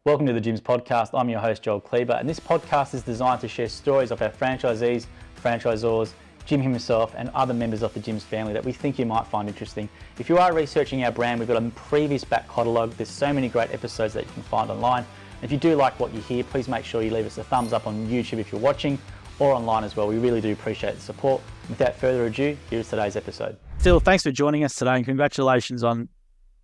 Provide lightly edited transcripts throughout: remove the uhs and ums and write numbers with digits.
Welcome to the Gyms Podcast. I'm your host, Joel Kleber, and this podcast is designed to share stories of our franchisees, franchisors, Jim himself, and other members of the Gyms family that we think you might find interesting. If you are researching our brand, we've got a previous back catalogue. There's so many great episodes that you can find online. And if you do like what you hear, please make sure you leave us a thumbs up on YouTube if you're watching, or online as well. We really do appreciate the support. Without further ado, here's today's episode. Phil, thanks for joining us today, and congratulations on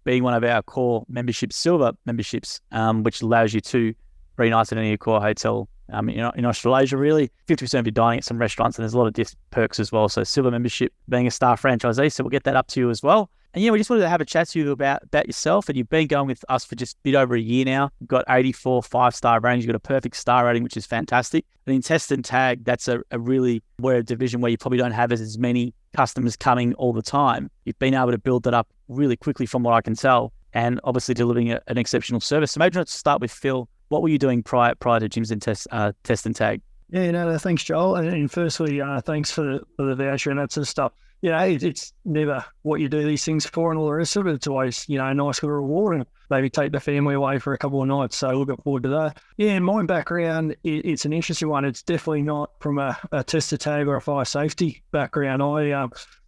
being one of our core memberships, silver memberships, which allows you to very nice at any core hotel in Australasia, really. 50% of your dining at some restaurants, and there's a lot of perks as well. So silver membership, being a star franchisee, so we'll get that up to you as well. And we just wanted to have a chat to you about yourself, and you've been going with us for just a bit over a year now. You've got 84 5-star ratings. You've got a perfect star rating, which is fantastic. And in Test and Tag, that's we're a division where you probably don't have as many customers coming all the time. You've been able to build that up really quickly from what I can tell, and obviously delivering an exceptional service. So maybe let's start with Phil. What were you doing prior to Gyms and Test and Tag? Yeah, no, thanks, Joel. And firstly, thanks for the voucher and that sort of stuff. It's never what you do these things for and all the rest of it. It's always, a nice little reward and maybe take the family away for a couple of nights. So looking forward to that. Yeah, my background, it's an interesting one. It's definitely not from a test to tag or a fire safety background.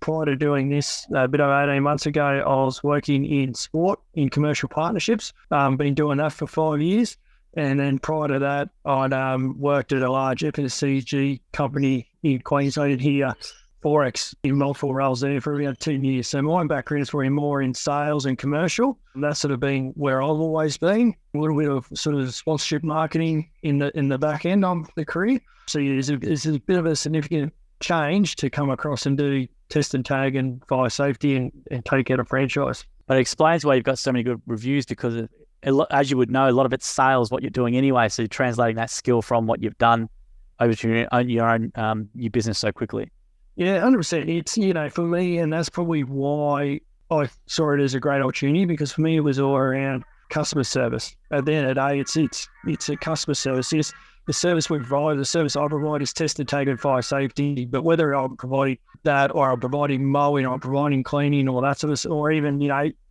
Prior to doing this, a bit over 18 months ago, I was working in sport, in commercial partnerships. Been doing that for 5 years. And then prior to that, I'd worked at a large FMCG company in Queensland here, Forex, in multiple roles there for about 2 years. So my background is really more in sales and commercial. And that's sort of been where I've always been. A little bit of sort of sponsorship marketing in the back end of the career. So there's a bit of a significant change to come across and do test and tag and fire safety and take out a franchise. But it explains why you've got so many good reviews, because as you would know, a lot of it's sales, what you're doing anyway. So you're translating that skill from what you've done over to your own new business so quickly. Yeah, 100%. It's, for me, and that's probably why I saw it as a great opportunity, because for me, it was all around customer service. At the end of the day, it's a customer service. Yes, the service we provide, the service I provide is test and tag and fire safety, but whether I'm providing that or I'm providing mowing or I'm providing cleaning or that sort of, or even,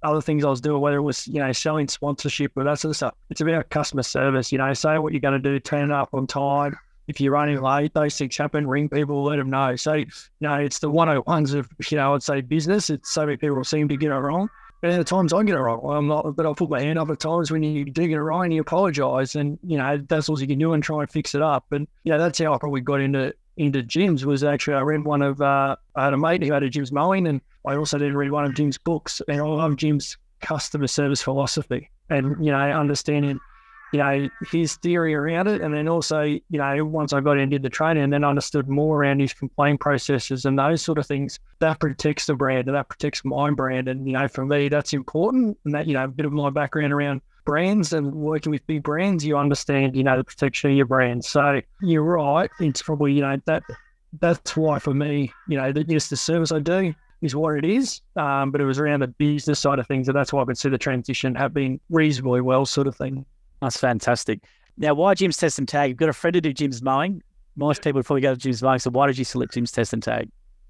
other things I was doing, whether it was, selling sponsorship or that sort of stuff, it's about customer service. Say what you're going to do, turn up on time. If you're running late, those things happen, ring people, let them know. So, it's the 101s of, I'd say business. It's so many people seem to get it wrong. And at times I get it wrong. I'm not, but I'll put my hand up at times when you do get it wrong and you apologise. And, that's all you can do and try and fix it up. And, that's how I probably got into gyms. Was actually, I read one of, I had a mate who had a Jim's mowing, and I also did read one of Jim's books. And I love Jim's customer service philosophy and, understanding, his theory around it. And then also, once I got in and did the training and then understood more around his complaint processes and those sort of things, that protects the brand and that protects my brand. And, for me, that's important. And that, a bit of my background around brands and working with big brands, you understand, the protection of your brand. So you're right. It's probably, that's why for me, the service I do is what it is. But it was around the business side of things. And that's why I could see the transition have been reasonably well sort of thing. That's fantastic. Now, why Gyms Test and Tag? You've got a friend who do Gyms mowing. Most people would probably go to Gyms mowing. So why did you select Gyms Test and Tag?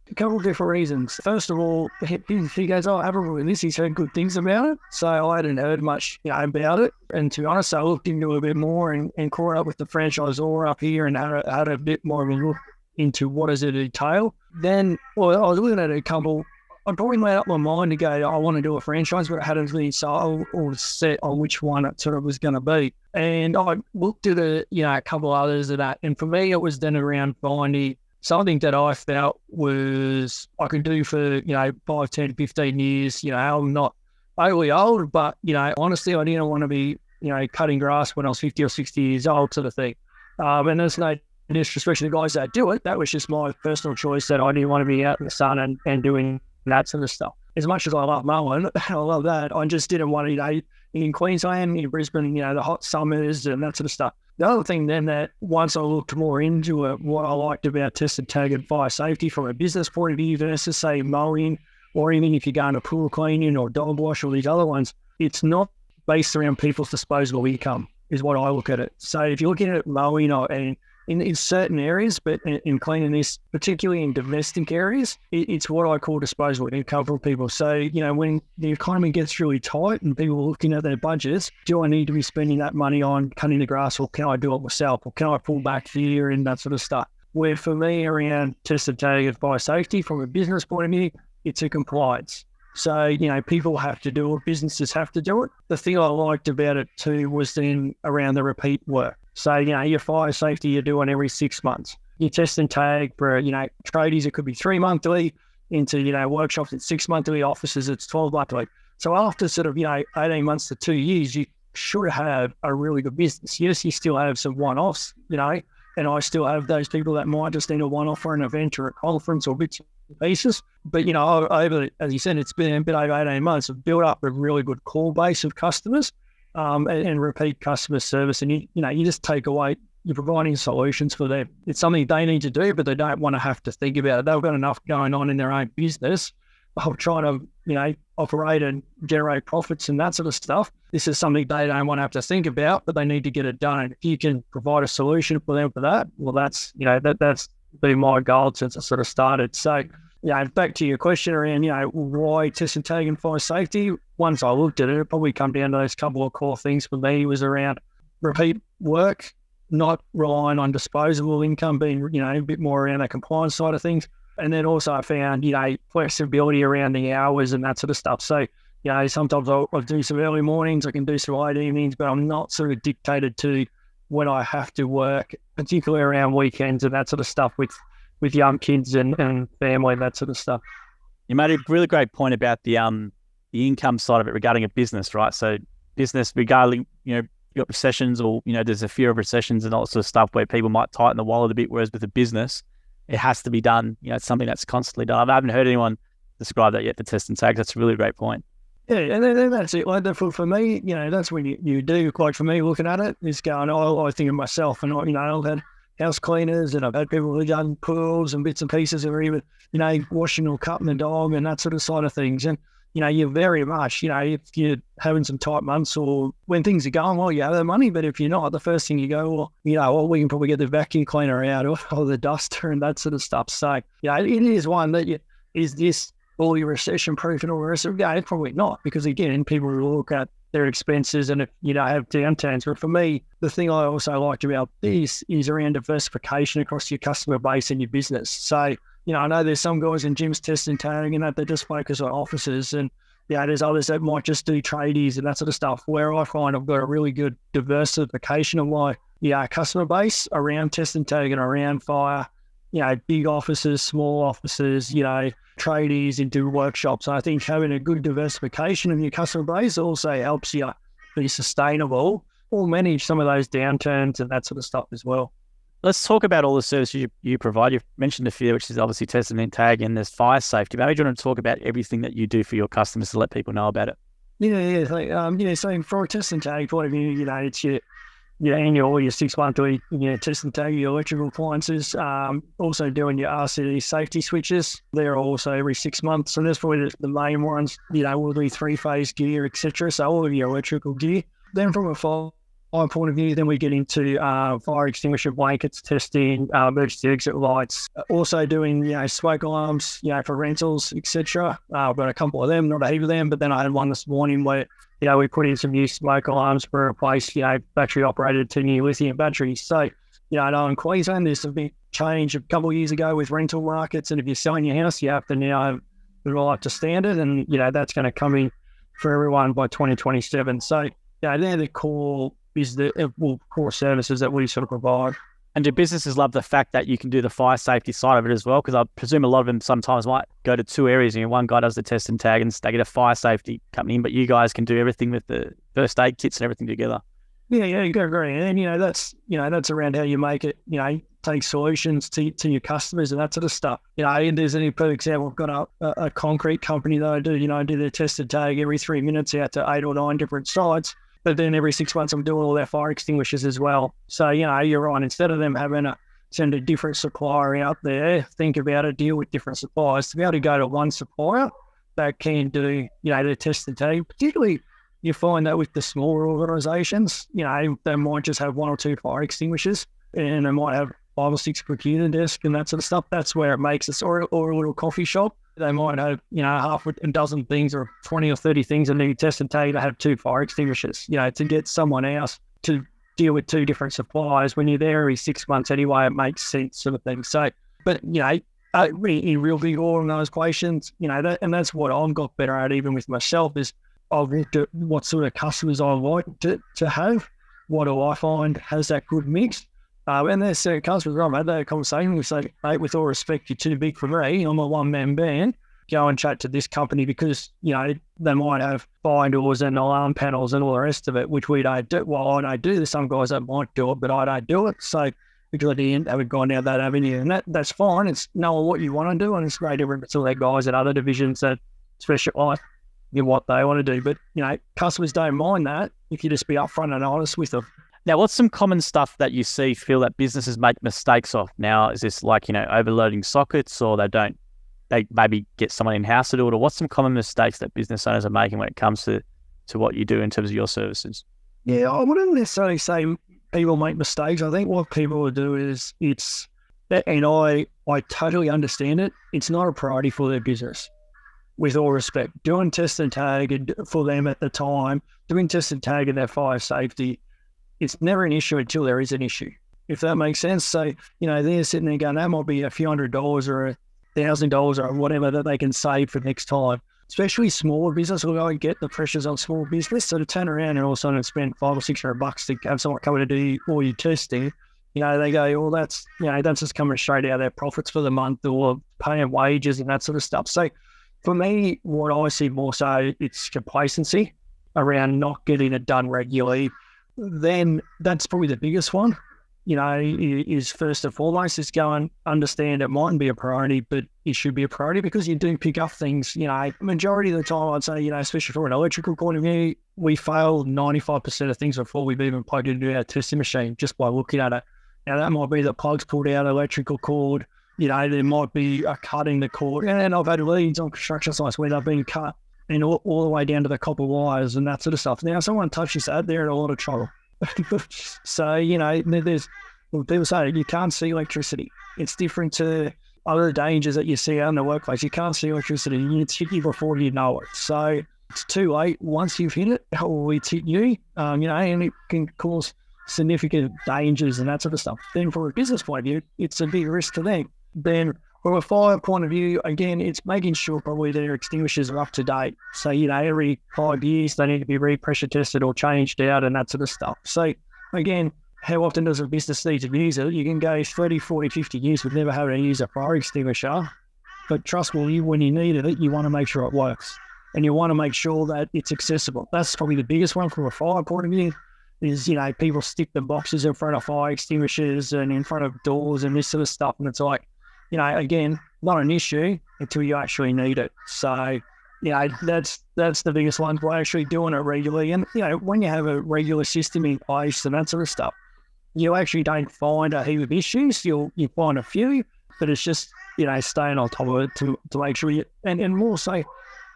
A couple of different reasons. First of all, he goes, I haven't really listened. He's heard good things about it. So I hadn't heard much about it. And to be honest, I looked into it a bit more and caught up with the franchisor up here and had a bit more of a look into what does it entail. Then, I was looking at a couple. I probably made up my mind to go, I want to do a franchise, but I hadn't really set on which one it sort of was going to be. And I looked at a couple others of that. And for me, it was then around finding something that I felt was I could do for, 5, 10, 15 years. I'm not overly old, but, honestly, I didn't want to be, cutting grass when I was 50 or 60 years old sort of thing. And there's no disrespect to the guys that do it. That was just my personal choice that I didn't want to be out in the sun and doing that sort of stuff. As much as I love mowing, I love that. I just didn't want to, in Queensland, in Brisbane, the hot summers and that sort of stuff. The other thing then that once I looked more into it, what I liked about test and tag and fire safety from a business point of view versus say mowing, or even if you're going to pool cleaning or dog wash or these other ones, it's not based around people's disposable income is what I look at it. So if you're looking at mowing and in certain areas, but in cleaning this, particularly in domestic areas, it's what I call disposable income for people. So, when the economy gets really tight and people are looking at their budgets, do I need to be spending that money on cutting the grass, or can I do it myself, or can I pull back here and that sort of stuff? Where for me, around test and tag and fire safety, from a business point of view, it's a compliance. So, people have to do it, businesses have to do it. The thing I liked about it too was then around the repeat work. So, your fire safety you're doing every 6 months. Your test and tag for, tradies, it could be 3 monthly, into, workshops it's 6 monthly, offices it's 12 monthly. So after sort of, 18 months to 2 years, you should have a really good business. Yes, you still have some one-offs, and I still have those people that might just need a one-off for an event or a conference or bits and pieces. But, over, as you said, it's been a bit over 18 months, I've built up a really good core base of customers and repeat customer service. And, you just take away, you're providing solutions for them. It's something they need to do, but they don't want to have to think about it. They've got enough going on in their own business of trying to, operate and generate profits and that sort of stuff. This is something they don't want to have to think about, but they need to get it done. And if you can provide a solution for them for that, well, that's, that's been my goal since I sort of started. So, back to your question around, why test and tag and fire safety? Once I looked at it, it probably come down to those couple of core things for me was around repeat work, not relying on disposable income, being, a bit more around that compliance side of things. And then also I found, flexibility around the hours and that sort of stuff. So, sometimes I'll do some early mornings, I can do some late evenings, but I'm not sort of dictated to when I have to work, particularly around weekends and that sort of stuff with young kids and family and that sort of stuff. You made a really great point about the income side of it regarding a business, right? So business, regarding, you've got recessions or, there's a fear of recessions and all that sort of stuff where people might tighten the wallet a bit, whereas with a business, it has to be done. It's something that's constantly done. I haven't heard anyone describe that yet for test and tag. That's a really great point. Yeah, and then that's it. Like for me, that's when you do, like for me looking at it, is going, I think of myself and, I've had house cleaners and I've had people who've done pools and bits and pieces or even, washing or cutting the dog and that sort of side of things. And, you're very much, if you're having some tight months or when things are going well, you have the money. But if you're not, the first thing you go, we can probably get the vacuum cleaner out or the duster and that sort of stuff. So, it is one that is this fully recession proof and all the rest of it? Yeah, it's probably not, because again, people will look at their expenses and if you don't have downturns. But for me, the thing I also liked about this is around diversification across your customer base and your business. So, I know there's some guys in gyms test and tag and that they just focus on offices, and there's others that might just do tradies and that sort of stuff, where I find I've got a really good diversification of my customer base around test and tag and around fire, big offices, small offices, tradies into workshops. And I think having a good diversification of your customer base also helps you be sustainable or manage some of those downturns and that sort of stuff as well. Let's talk about all the services you provide. You've mentioned a few, which is obviously test and tag, and there's fire safety. Maybe you want to talk about everything that you do for your customers to let people know about it. So from a test and tag point of view, it's your annual, your 6 monthly, test and tag your electrical appliances. Also doing your RCD safety switches. They're also every 6 months. And that's probably the main ones. We'll do 3-phase gear, etc. So all of your electrical gear. Then from a fire point of view, then we get into fire extinguisher blankets testing, emergency exit lights. Also doing smoke alarms, for rentals, etc. I've got a couple of them, not a heap of them, but then I had one this morning where we put in some new smoke alarms for a place, battery operated 10-year lithium batteries. So, I know in Queensland there's a big change a couple of years ago with rental markets, and if you're selling your house, you have to now have it all up to standard, and that's going to come in for everyone by 2027. So, they're the core core services that we sort of provide. And do businesses love the fact that you can do the fire safety side of it as well? Because I presume a lot of them sometimes might go to two areas. One guy does the test and tag and they get a fire safety company in, but you guys can do everything with the first aid kits and everything together. Yeah, you go great. And that's around how you make it, take solutions to your customers and that sort of stuff. And there's any perfect example, I've got a concrete company that I do their test and tag every 3 minutes out to 8 or 9 different sites. But then every 6 months, I'm doing all their fire extinguishers as well. So, you're right. Instead of them having to send a different supplier out there, think about it, deal with different suppliers. To be able to go to one supplier that can do, the test and tag, particularly you find that with the smaller organisations, they might just have 1 or 2 fire extinguishers. and they might have 5 or 6 computer desks and that sort of stuff. That's where it makes us, or a little coffee shop. They might have, half a dozen things or 20 or 30 things, and then you test and tag to have 2 fire extinguishers, to get someone else to deal with 2 different suppliers. When you're there every 6 months anyway, it makes sense sort of thing. So, but, in real big organisations, and that's what I've got better at even with myself is I've looked at what sort of customers I like to have. What do I find has that good mix? And there's certain customers, I've had that conversation, we say, mate, with all respect, you're too big for me. I'm a one-man band. Go and chat to this company because, they might have fire doors and alarm panels and all the rest of it, which we don't do. Well, I don't do. There's some guys that might do it, but I don't do it. So because I haven't gone down that avenue, and that's fine. It's knowing what you want to do, and it's great to remember some of their guys at other divisions that specialise in what they want to do. But, customers don't mind that if you just be upfront and honest with them. Now, what's some common stuff that you feel that businesses make mistakes of? Now, is this like, overloading sockets, or they maybe get someone in-house to do it? Or what's some common mistakes that business owners are making when it comes to what you do in terms of your services? Yeah, I wouldn't necessarily say people make mistakes. I think what people will do is and I totally understand it, it's not a priority for their business. With all respect, doing test and tag for them at the time, doing test and tag in their fire safety, it's never an issue until there is an issue, if that makes sense. So, they're sitting there going, that might be a few $100 or $1,000 or whatever that they can save for next time. Especially small business will go and get the pressures on small business. So to turn around and all of a sudden spend $500 or $600 to have someone come in to do all your testing, they go, well, that's just coming straight out of their profits for the month or paying wages and that sort of stuff. So for me, what I see more so, it's complacency around not getting it done regularly. Then that's probably the biggest one, is first and foremost is go and understand it mightn't be a priority, but it should be a priority because you do pick up things, majority of the time I'd say, especially from an electrical point of view, we fail 95% of things before we've even plugged into our testing machine just by looking at it. Now that might be the plugs pulled out, electrical cord, there might be a cut in the cord. And I've had leads on construction sites where they've been cut and all the way down to the copper wires and that sort of stuff. Now, if someone touches that, they're in a lot of trouble. So, there's people say you can't see electricity. It's different to other dangers that you see out in the workplace. You can't see electricity. It's hit you before you know it. So it's too late. Once you've hit it, it's hit you, and it can cause significant dangers and that sort of stuff. Then from a business point of view, it's a big risk to them. Then from a fire point of view, again, it's making sure probably their extinguishers are up to date. So, every 5 years they need to be re-pressure tested or changed out and that sort of stuff. So, again, how often does a business need to use it? You can go 30, 40, 50 years with never having to use a fire extinguisher. But trust me, when you needed it, you want to make sure it works. And you want to make sure that it's accessible. That's probably the biggest one from a fire point of view is, people stick the boxes in front of fire extinguishers and in front of doors and this sort of stuff. And it's like, again, not an issue until you actually need it. So, that's the biggest one. We're actually doing it regularly. And, when you have a regular system in place and that sort of stuff, you actually don't find a heap of issues. You find a few, but it's just, staying on top of it to make sure and more so,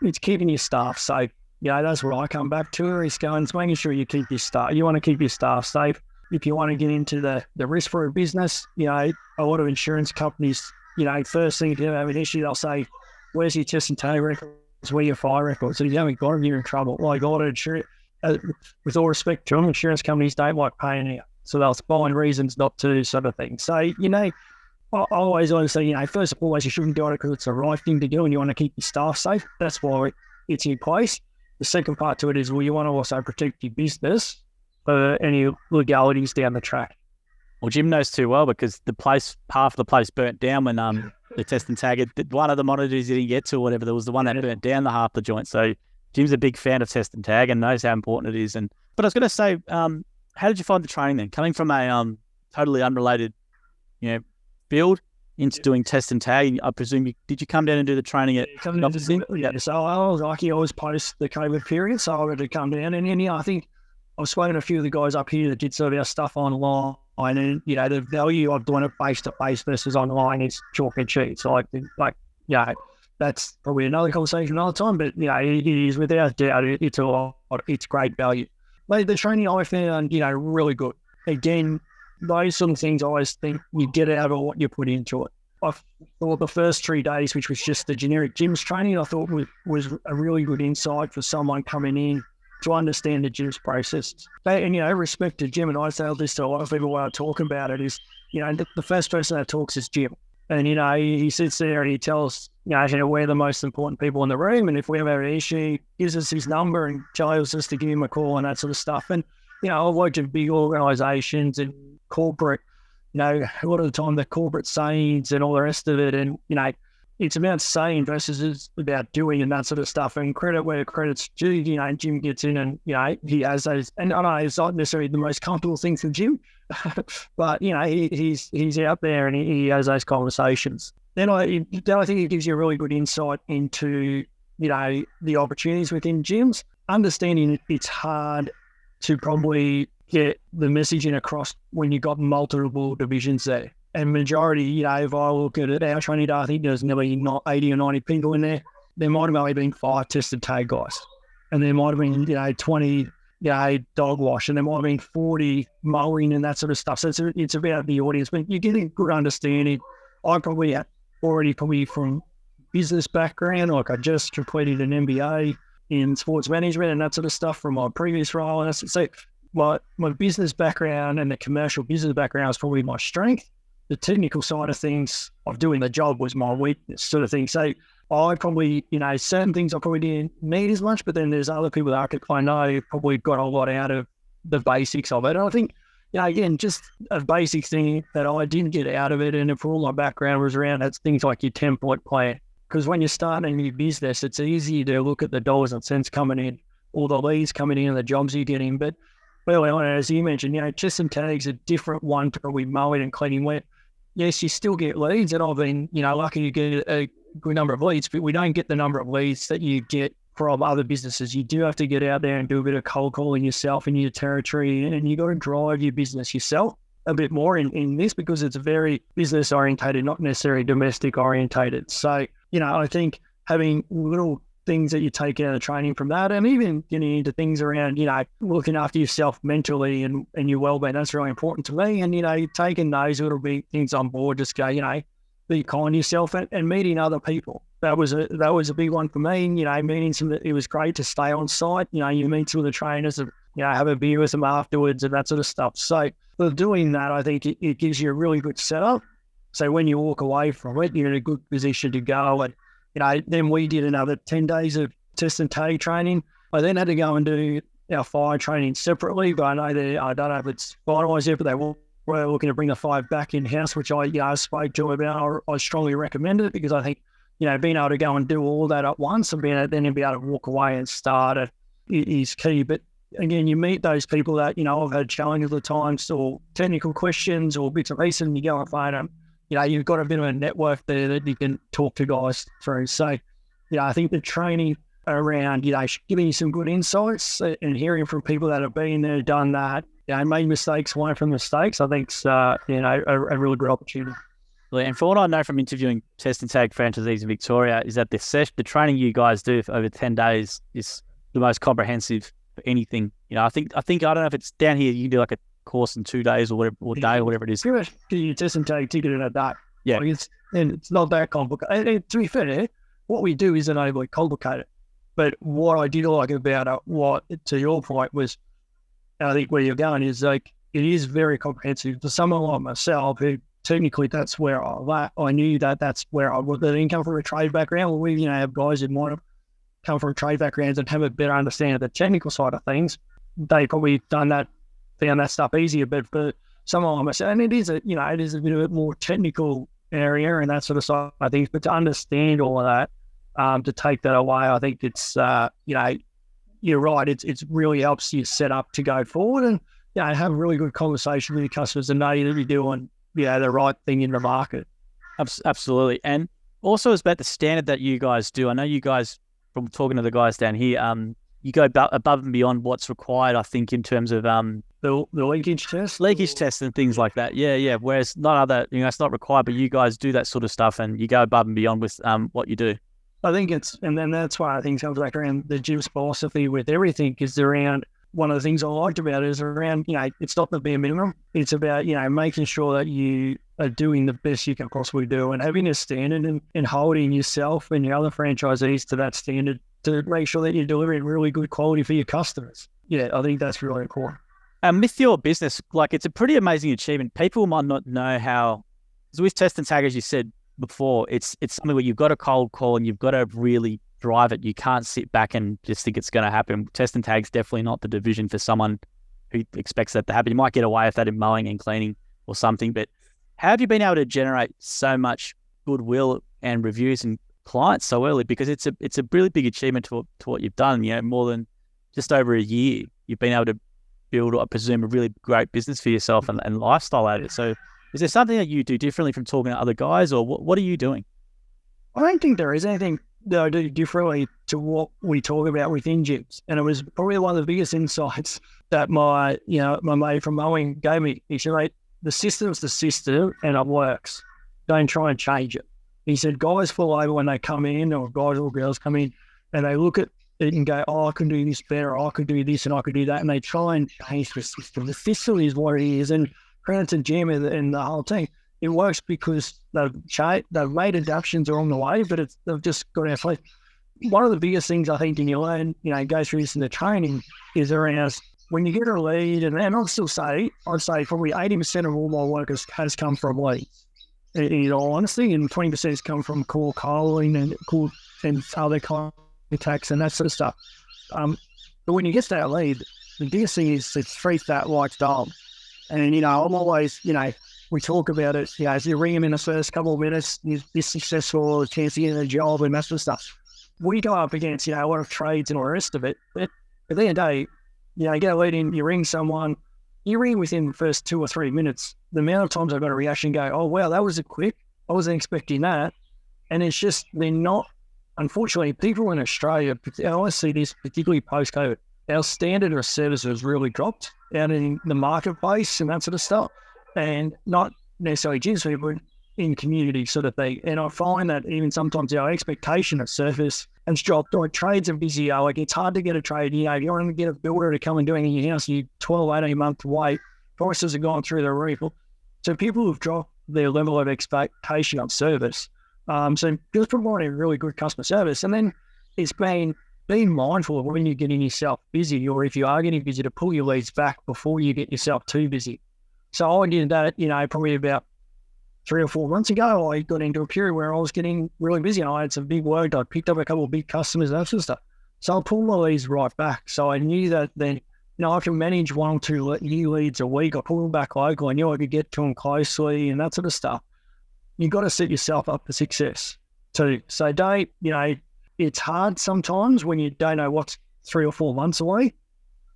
it's keeping your staff safe. That's what I come back to is making sure you keep your staff. You want to keep your staff safe. If you want to get into the risk for a business, a lot of insurance companies, first thing if you have an issue, they'll say, where's your test and tag records? Where your fire records? So if you haven't got them, you're in trouble. Like, with all respect to them, insurance companies don't like paying out. So they'll find reasons not to, sort of thing. So, I always say, first and foremost, you shouldn't do it because it's the right thing to do and you want to keep your staff safe. That's why it's in place. The second part to it is, you want to also protect your business for any legalities down the track. Well, Jim knows too well because half the place burnt down when the test and tag, one of the monitors he didn't get to or whatever, there was the one that burnt down the half the joint. So Jim's a big fan of test and tag and knows how important it is. But I was going to say, how did you find the training then? Coming from a totally unrelated, field into doing test and tag, I presume, did you come down and do the training at office? Yeah, so I was lucky. I was post the COVID period, so I had to come down. And I think I've spoken to a few of the guys up here that did some of our stuff online. And, the value of doing it face-to-face versus online is chalk and cheese. So, that's probably another conversation another time. But, it is without doubt, it's great value. But the training I found, really good. Again, those sort of things I always think you get out of what you put into it. I thought the first 3 days, which was just the generic gyms training, I thought was a really good insight for someone coming in to understand the gym's processes. And, respect to Jim, and I say this to a lot of people when I talk about it, is, the first person that talks is Jim. And, he sits there and he tells, we're the most important people in the room. And if we have an issue, gives us his number and tells us to give him a call and that sort of stuff. And, I've worked in big organisations and corporate, a lot of the time the corporate sayings and all the rest of it. And, it's about saying versus it's about doing and that sort of stuff. And credit where credit's due, Jim gets in and, he has those, and I know it's not necessarily the most comfortable thing for Jim, but, he's out there and he has those conversations. Then I think it gives you a really good insight into, the opportunities within gyms, understanding it's hard to probably get the messaging across when you've got multiple divisions there. And majority, if I look at it, our training day, I think there's nearly not 80 or 90 people in there. There might have only been 5 tested tag guys. And there might have been, 20, dog wash. And there might have been 40 mowing and that sort of stuff. So it's about the audience. But you're getting good understanding. I probably already from business background, like I just completed an MBA in sports management and that sort of stuff from my previous role. And so my business background and the commercial business background is probably my strength. The technical side of things of doing the job was my weakness, sort of thing. So I probably, certain things I probably didn't need as much, but then there's other people that I know probably got a lot out of the basics of it. And I think, again, just a basic thing that I didn't get out of it, and for all my background was around, that's things like your 10-point plan. Because when you're starting a new business, it's easy to look at the dollars and cents coming in, or the leads coming in and the jobs you're getting. But early on, as you mentioned, chest and tags a different one to probably mowing and cleaning, where yes, you still get leads, and I've been, lucky to get a good number of leads, but we don't get the number of leads that you get from other businesses. You do have to get out there and do a bit of cold calling yourself in your territory, and you got to drive your business yourself a bit more in this, because it's very business orientated, not necessarily domestic orientated. So, I think having little things that you take out of training from that, and even getting into things around, looking after yourself mentally and your well-being, that's really important to me. And, taking those little big things on board, just go, be kind to yourself and meeting other people. That was a big one for me. Meeting some, it was great to stay on site. You meet some of the trainers and, have a beer with them afterwards and that sort of stuff. So for doing that, I think it gives you a really good setup. So when you walk away from it, you're in a good position to go. And, then we did another 10 days of test and tag training. I then had to go and do our fire training separately, but I don't know if it's finalised yet, but they were looking to bring the 5 back in-house, which I spoke to them about. I strongly recommend it, because I think, being able to go and do all that at once and then be able to walk away and start it is key. But again, you meet those people that, I've had challenges at times or technical questions or bits and pieces, and you go and find them. You've got a bit of a network there that you can talk to guys through. So, I think the training around, giving you some good insights and hearing from people that have been there, done that, made mistakes, learned from mistakes, I think it's, a really good opportunity. And for what I know from interviewing test and tag franchisees in Victoria, is that the training you guys do for over 10 days is the most comprehensive for anything. I think I don't know if it's down here, you can do like a course in 2 days or whatever, or day or whatever it is. Pretty much you test and tag ticket in a day. Yeah. It's not that complicated. And to be fair, what we do isn't overly complicated. But what I did like about it, what, to your point, was, I think where you're going is, like, it is very comprehensive. For someone like myself, who technically that's where I knew that's where I was. I didn't come from a trade background. Well, we have guys who might have come from trade backgrounds and have a better understanding of the technical side of things. They probably found that stuff easier. But for someone like myself, and it is a bit of a more technical area and that sort of side of things. But to understand all of that, to take that away, I think it's you're right. It's really helps you set up to go forward and have a really good conversation with your customers and know that you're doing the right thing in the market. Absolutely. And also it's about the standard that you guys do. I know you guys, from talking to the guys down here, you go above and beyond what's required, I think, in terms of the leakage test and things like that. Yeah. Whereas not other, it's not required, but you guys do that sort of stuff and you go above and beyond with what you do. I think and then that's why I think it comes back around the gym's philosophy with everything is around, one of the things I liked about it is around, it's not the bare minimum. It's about, making sure that you are doing the best you can possibly do and having a standard and holding yourself and your other franchisees to that standard to make sure that you're delivering really good quality for your customers. Yeah, I think that's really important. And with your business, like it's a pretty amazing achievement. People might not know how, because with Test and Tag, as you said before, it's something where you've got to cold call and you've got to really drive it. You can't sit back and just think it's going to happen. Test and Tag's definitely not the division for someone who expects that to happen. You might get away with that in mowing and cleaning or something, but how have you been able to generate so much goodwill and reviews and clients so early? Because it's a really big achievement to what you've done. More than just over a year, you've been able to build, I presume, a really great business for yourself and lifestyle out of it. So is there something that you do differently from talking to other guys, or what are you doing? I don't think there is anything that I do differently to what we talk about within gyms. And it was probably one of the biggest insights that my mate from mowing gave me. He said, mate, the system's the system and it works. Don't try and change it. He said, guys fall over when they come in, or guys or girls come in, and they look at it and go, oh, I can do this better, I could do this and I could do that. And they try and change the system. The system is what it is. And credit to Jim and the whole team. It works because they've made adaptations along the way, but they've just got our fleet. One of the biggest things I think, and you learn, go through this in the training, is around when you get a lead, and I'd say probably 80% of all my work has come from leads, in all honesty, and 20% has come from cold calling and other contacts and that sort of stuff. But when you get to that lead, the biggest thing is to treat that like dog. And, I'm always, we talk about it, if you ring them in the first couple of minutes, you're successful, a chance to get a job and that sort of stuff. We go up against, a lot of trades and all the rest of it. But at the end of the day, you get a lead in, you ring someone, you ring within the first 2 or 3 minutes. The amount of times I've got a reaction go, oh, wow, that was a quick. I wasn't expecting that. And it's just, they're not, unfortunately, people in Australia, I always see this, particularly post-COVID, our standard of service has really dropped out in the marketplace and that sort of stuff. And not necessarily gyms people, in community sort of thing. And I find that even sometimes our expectation of service has dropped. Like trades are busier. Like it's hard to get a trade. If you want to get a builder to come and do anything in your house, you 12, 18 month wait. Prices have gone through the roof. So people have dropped their level of expectation of service. So just providing really good customer service. And then it's being mindful of when you're getting yourself busy, or if you are getting busy, to pull your leads back before you get yourself too busy. So I did that, probably about 3 or 4 months ago. I got into a period where I was getting really busy and I had some big work. I picked up a couple of big customers and that sort of stuff. So I pulled my leads right back. So I knew that then, I can manage 1 or 2 new leads a week. I pulled them back local. I knew I could get to them closely and that sort of stuff. You've got to set yourself up for success too. So don't, it's hard sometimes when you don't know what's 3 or 4 months away,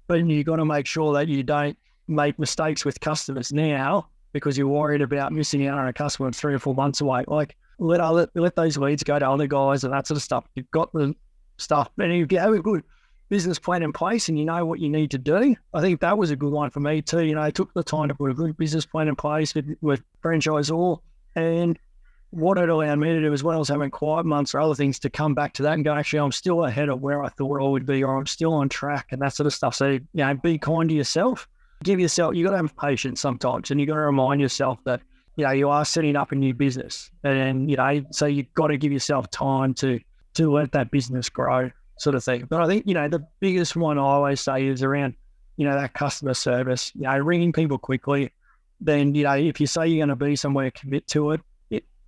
but you've got to make sure that you don't make mistakes with customers now because you're worried about missing out on a customer 3 or 4 months away. Like let those leads go to other guys and that sort of stuff. You've got the stuff, and if you have a good business plan in place and you know what you need to do, I think that was a good one for me too. I took the time to put a good business plan in place with franchisor, and what it allowed me to do as well as having quiet months or other things to come back to that and go, actually, I'm still ahead of where I thought I would be, or I'm still on track and that sort of stuff. So, be kind to yourself. Give yourself, you got to have patience sometimes, and you got to remind yourself that, you are setting up a new business, and, so you've got to give yourself time to let that business grow sort of thing. But I think, the biggest one I always say is around, that customer service, ringing people quickly. Then, if you say you're going to be somewhere, commit to it.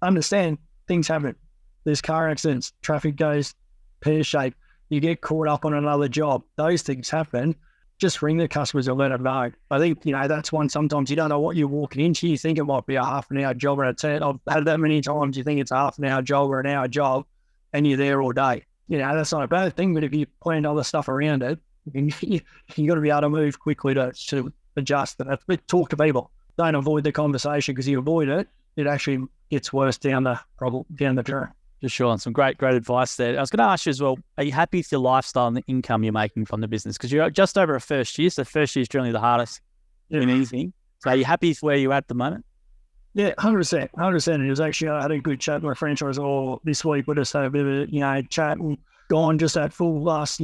Understand things happen. There's car accidents, traffic goes pear-shaped, you get caught up on another job. Those things happen. Just ring the customers and let them know. I think, that's one, sometimes you don't know what you're walking into. You think it might be a half an hour job, and I've had that many times. You think it's a half an hour job or an hour job, and you're there all day. That's not a bad thing, but if you planned other stuff around it, you got to be able to move quickly to adjust. And that's, talk to people. Don't avoid the conversation, because you avoid it, it actually gets worse down the track. For sure, and some great advice there. I was going to ask you as well, are you happy with your lifestyle and the income you're making from the business? Because you're just over a first year, so first year is generally the hardest in anything. So are you happy with where you're at the moment? Yeah, 100%. 100%. It was actually, I had a good chat with my franchisor this week. We just had a bit of a, chat and gone just that full last,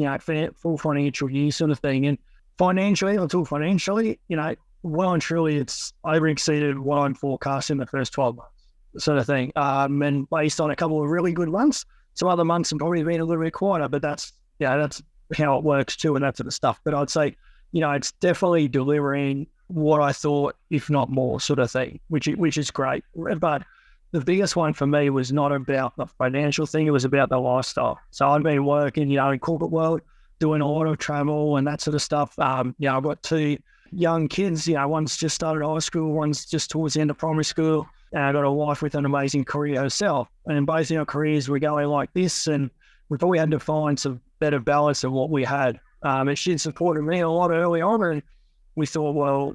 full financial year sort of thing. And Financially, I'll talk financially, well and truly it's over exceeded what I'm forecast in the first 12 months, sort of thing. And based on a couple of really good months, some other months have probably been a little bit quieter, but that's how it works too, and that sort of stuff. But I'd say, it's definitely delivering what I thought, if not more, sort of thing, which is great. But the biggest one for me was not about the financial thing; it was about the lifestyle. So I've been working, in corporate world, doing a lot of travel and that sort of stuff. I've got two young kids. One's just started high school, one's just towards the end of primary school, and I've got a wife with an amazing career herself. And in both our careers, we're going like this, and we thought we had to find some better balance of what we had. And she'd supported me a lot early on, and we thought, well,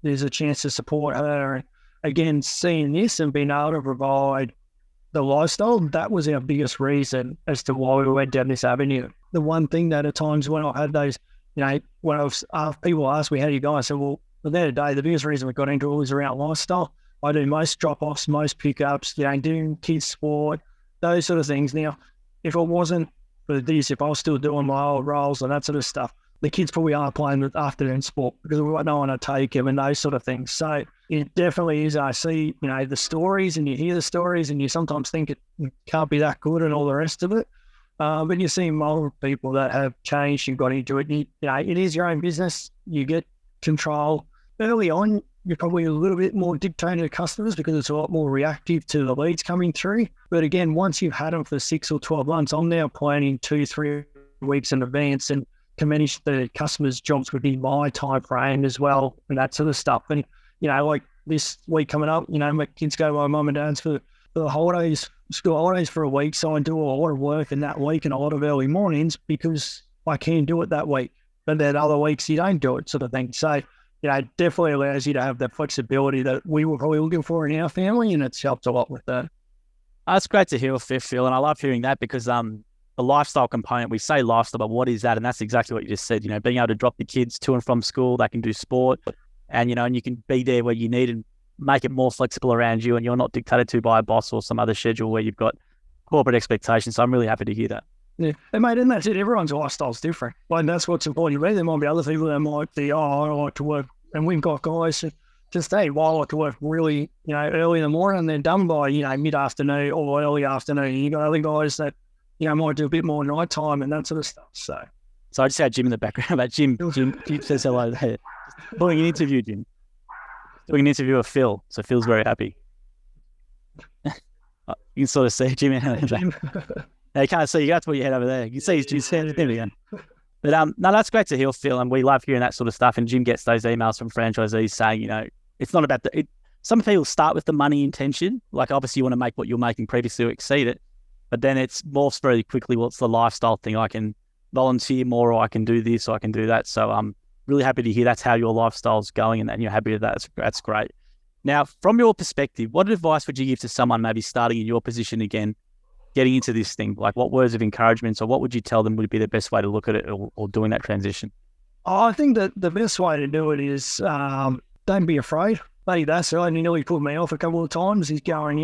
there's a chance to support her. And again, seeing this and being able to provide the lifestyle, that was our biggest reason as to why we went down this avenue. The one thing that at times when I had those, when I was, people ask me, how do you go? I said, well, at the end of the day, the biggest reason we got into it was around lifestyle. I do most drop-offs, most pickups, doing kids sport, those sort of things. Now, if it wasn't for this, if I was still doing my old roles and that sort of stuff, the kids probably are playing with afternoon sport because we got no one to take them and those sort of things. So it definitely is. I see, the stories and you hear the stories and you sometimes think it can't be that good and all the rest of it. But you see multiple people that have changed and got into it. It is your own business. You get control. Early on, you're probably a little bit more dictated to customers because it's a lot more reactive to the leads coming through. But again, once you've had them for 6 or 12 months, I'm now planning 2-3 weeks in advance and can manage the customers' jobs within my time frame as well and that sort of stuff. And, like this week coming up, my kids go to my mum and dad's for the holidays, school holidays for a week. So I do a lot of work in that week and a lot of early mornings because I can do it that week. But then other weeks you don't do it, sort of thing. So, it definitely allows you to have the flexibility that we were probably looking for in our family, and it's helped a lot with that. That's great to hear, Phil, and I love hearing that because the lifestyle component, we say lifestyle, but what is that? And that's exactly what you just said, being able to drop the kids to and from school, they can do sport, and, and you can be there where you need and make it more flexible around you, and you're not dictated to by a boss or some other schedule where you've got corporate expectations. So I'm really happy to hear that. Yeah, and mate, and that's it. Everyone's lifestyle's different. Like, that's what's important to me. There might be other people that might be, I like to work, and we've got guys that just, hey, well, I like to work really, early in the morning and they're done by, mid-afternoon or early afternoon. You got other guys that, might do a bit more nighttime and that sort of stuff. So I just had Jim in the background, but Jim says hello there. Doing an interview, Jim. Doing an interview with Phil, so Phil's very happy. You can sort of see Jim. Now, you can't see, you have to put your head over there. You can see his head. There we go. But no, that's great to hear, Phil, and we love hearing that sort of stuff. And Jim gets those emails from franchisees saying, it's not about some people start with the money intention. Like, obviously, you want to make what you're making previously or exceed it. But then it's morphs very quickly. Well, it's the lifestyle thing. I can volunteer more, or I can do this, or I can do that. So I'm really happy to hear that's how your lifestyle's going and you're happy with that. That's great. Now, from your perspective, what advice would you give to someone maybe starting in your position again, getting into this thing? Like, what words of encouragement, or what would you tell them would be the best way to look at it or doing that transition? I think that the best way to do it is don't be afraid. Buddy, that's right. And he nearly put me off a couple of times. He's going,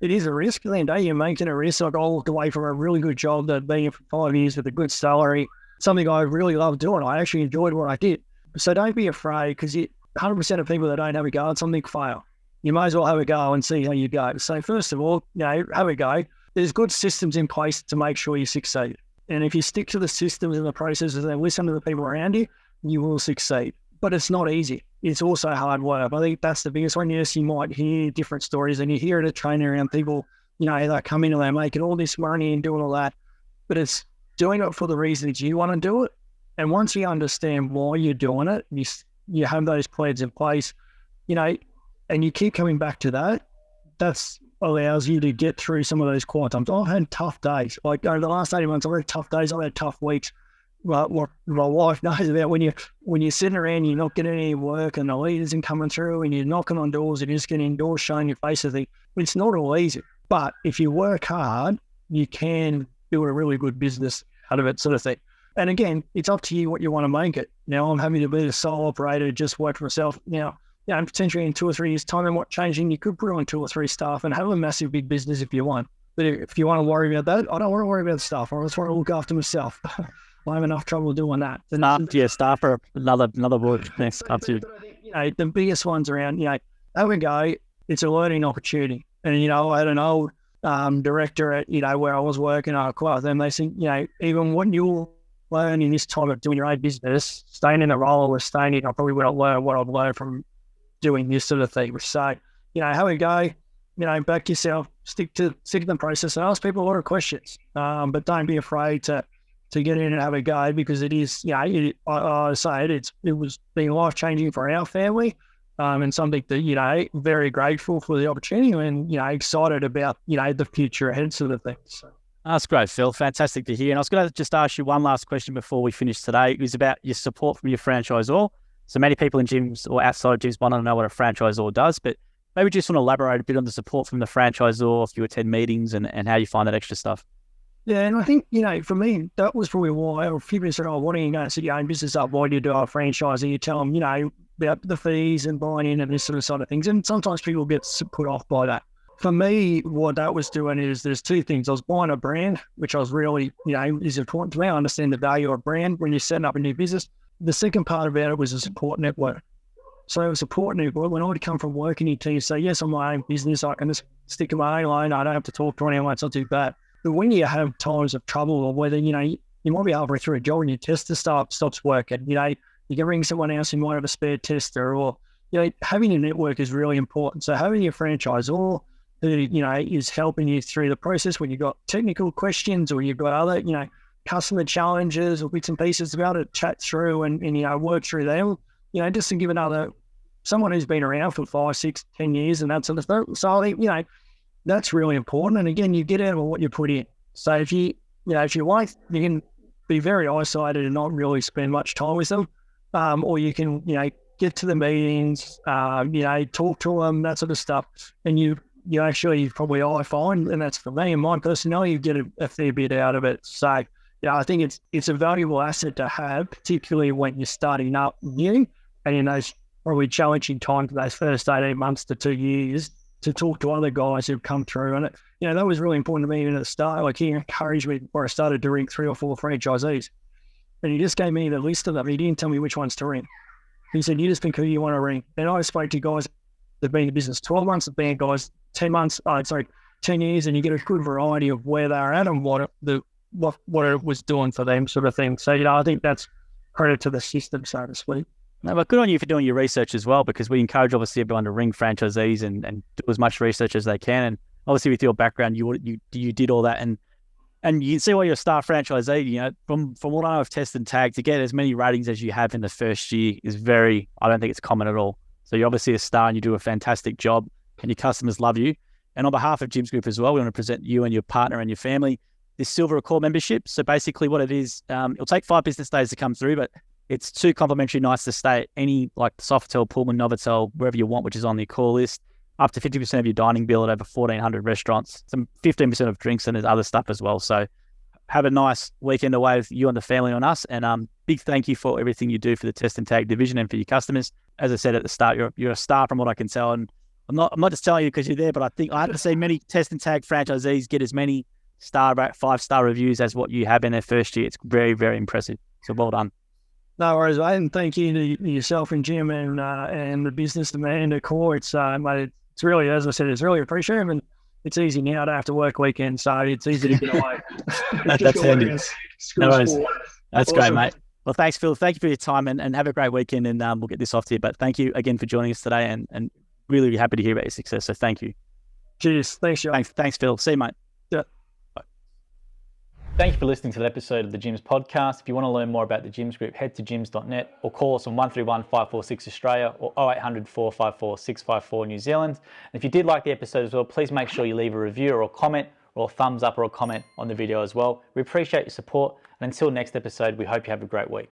it is a risk. At the end of the day, you're making a risk. Like, I walked away from a really good job that had been for 5 years with a good salary, something I really loved doing. I actually enjoyed what I did. So don't be afraid, because 100% of people that don't have a go at something fail. You might as well have a go and see how you go. So first of all, have a go. There's good systems in place to make sure you succeed. And if you stick to the systems and the processes and listen to the people around you, you will succeed. But it's not easy. It's also hard work. I think that's the biggest one. Yes, you might hear different stories, and you hear it at training around people, they come in and they're making all this money and doing all that. But it's doing it for the reasons you want to do it. And once you understand why you're doing it, you have those plans in place, and you keep coming back to that, that's allows you to get through some of those quiet times. I've had tough days. Like, over the last 18 months, I've had tough days. I've had tough weeks. What my wife knows about when you're sitting around, you're not getting any work, and the lead isn't coming through, and you're knocking on doors, and you're just getting doors showing your face. It's not all easy. But if you work hard, you can build a really good business out of it, sort of thing. And again, it's up to you what you want to make it. Now, I'm happy to be a sole operator, just work for myself. Now, potentially in 2 or 3 years' time, and what changing, you could put on 2 or 3 staff and have a massive big business if you want. But if you want to worry about that, I don't want to worry about the staff. I just want to look after myself. I have enough trouble doing that. Staff are another word. Thanks. Up to you. The biggest ones around, have a go. It's a learning opportunity. And, I had an old director at, where I was working, then they think, even when you're learning this time of doing your own business, staying in the role or staying in, I probably wouldn't learn what I've learned from doing this sort of thing. So, have a go, back yourself, stick to the process and ask people a lot of questions. But don't be afraid to get in and have a go, because it is, I say it was been life-changing for our family, and something that, very grateful for the opportunity and, excited about, the future ahead sort of thing. So. That's great, Phil. Fantastic to hear. And I was going to just ask you one last question before we finish today. It was about your support from your franchisor. So many people in gyms or outside of gyms want to know what a franchisor does, but maybe just want to elaborate a bit on the support from the franchisor if you attend meetings and how you find that extra stuff. Yeah, and I think, for me, that was probably why a few people said, why don't you go and set your own business up? Why do you do a franchise? And you tell them, about the fees and buying in and this sort of things. And sometimes people get put off by that. For me, what that was doing is there's two things. I was buying a brand, which I was really, is important to me. I understand the value of a brand when you're setting up a new business. The second part about it was a support network. So a support network, when I would come from working in teams, say, yes, I'm my own business, I can just stick in my own lane, I don't have to talk to anyone, it's not too bad. But when you have times of trouble, or whether, you might be halfway through a job and your tester stops working, you can ring someone else who might have a spare tester, or, having a network is really important. So having your franchisor who, is helping you through the process when you've got technical questions or you've got other, customer challenges or bits and pieces about it, chat through and work through them, just to give someone who's been around for 5, 6, 10 years and that sort of stuff. So I think, that's really important. And again, you get out of what you put in. So if you like, you can be very isolated and not really spend much time with them. Or you can, get to the meetings, talk to them, that sort of stuff. And you actually probably, I find, and that's for me and my personality, you get a fair bit out of it. So, I think it's a valuable asset to have, particularly when you're starting up new and in those probably challenging times, those first 18 months to 2 years, to talk to other guys who've come through. And, that was really important to me even at the start. Like, he encouraged me before I started to ring 3 or 4 franchisees. And he just gave me the list of them. He didn't tell me which ones to ring. He said, you just think who you want to ring. And I spoke to guys that have been in the business 12 months, have been guys 10 years, and you get a good variety of where they're at and what it was doing for them sort of thing. So, I think that's credit to the system, so to speak. No, but good on you for doing your research as well, because we encourage obviously everyone to ring franchisees and do as much research as they can. And obviously with your background, you did all that, and you can see why you're a star franchisee. From what I know of Test and Tag, to get as many ratings as you have in the first year is I don't think it's common at all. So you're obviously a star and you do a fantastic job and your customers love you. And on behalf of Gyms Group as well, we want to present you and your partner and your family this Silver Accord membership. So basically what it is, it'll take 5 business days to come through, but it's 2 complimentary nights to stay at any, like Sofitel, Pullman, Novotel, wherever you want, which is on the Accord list, up to 50% of your dining bill at over 1,400 restaurants, some 15% of drinks, and there's other stuff as well. So have a nice weekend away with you and the family on us. And big thank you for everything you do for the Test and Tag division and for your customers. As I said at the start, you're a star from what I can tell. And I'm not just telling you because you're there, but I think I haven't seen many Test and Tag franchisees get as many 5-star reviews as what you have in their first year. It's very, very impressive. So well done. No worries, mate. And thank you to yourself and Jim and the business, the man, the core. Mate, it's really, as I said, it's really appreciated. And it's easy now. I don't have to work weekends, so it's easy to get away. That's handy. No worries. That's awesome. Great, mate. Well, thanks, Phil. Thank you for your time and have a great weekend. And we'll get this off to you. But thank you again for joining us today and really happy to hear about your success. So thank you. Cheers. Thanks, Joe. Thanks, Phil. See you, mate. Yeah. Thank you for listening to the episode of the Gyms podcast. If you want to learn more about the Gyms Group, head to gyms.net or call us on 131 546 Australia or 0800 454 654 New Zealand. And if you did like the episode as well, please make sure you leave a review or a comment or a thumbs up or a comment on the video as well. We appreciate your support. And until next episode, we hope you have a great week.